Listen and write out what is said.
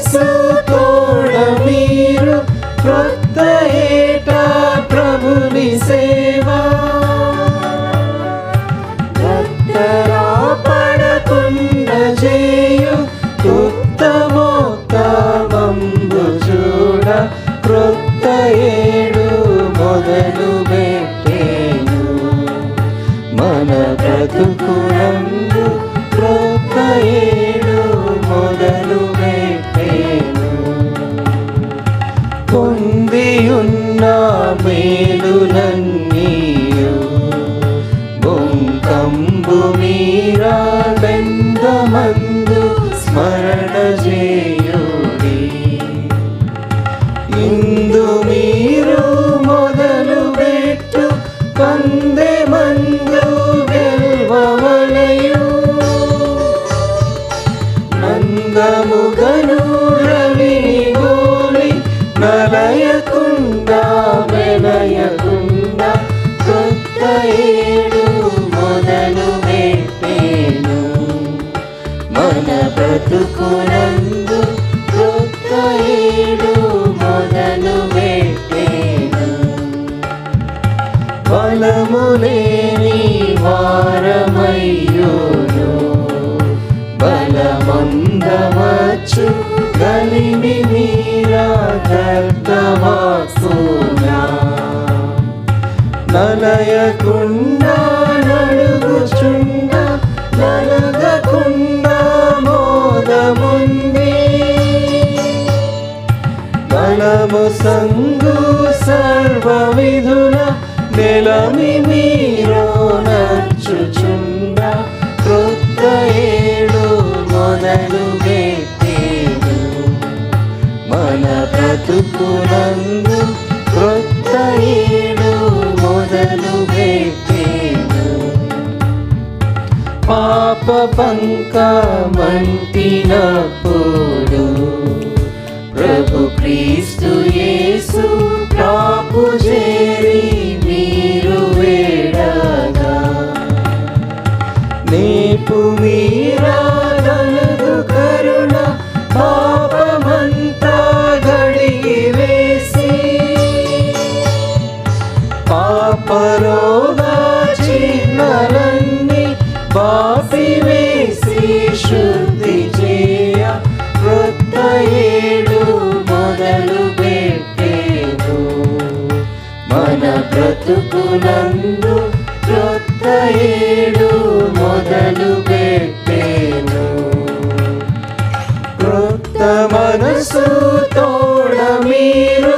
మనసు తోడ మీరు క్రొత్త ఏట ప్రభుని సేవా గత్తరా పడకుండ చేయు ఉత్తమోత్తమంబు చూడ క్రొత్త ఏడు మొదలు పెట్టేను మన బ్రతుకునందు క్రొత్త ఏడు మొదలు పెట్టేను పొందియున్న మేలులన్నీయు బొంకంబు మీరా బెంగమందు స్మరణ చేయుడి ఇందు మీరు మొదలు పెట్టు కందె మందు గెల్వవలయు నందముగను రవిని గోలి నలయకుండా వెలయకుండా కొత్త ఏడు మొదలు పెట్టేను మన బ్రతుకునందు కొత్త ఏడు మొదలు పెట్టేను బలములేని వారమయ్యోను బలమందవచ్చు గలిమి మీరా గర్తవాసునా నలయకుండా నడుగుచుండ నలగకుండా మోదముంది బలము సంగు సర్వ విధుల నెలమి మీరు నచ్చుచుండ క్రొత్త ఏడు మొదలు పెట్టేను మన బ్రతుకునందు క్రొత్త ఏడు మొదలు పెట్టేను పాప పంకమంటినప్పుడు ప్రభు క్రీస్తు యేసు ప్రాపు చేరి మీరు వేడగా నేపు మీరా నలుగు కరుణ పాపమంతా గడిగి వేసి పాపరోగా చిహ్నలన్నీ బాపి వేసి శుద్ధి చేయ క్రొత్త ఏడు మొదలు పెట్టేను మన బ్రతుకునందు క్రొత్త ఏడు మొదలు పెట్టేను క్రొత్త మనసు తోడ మీరు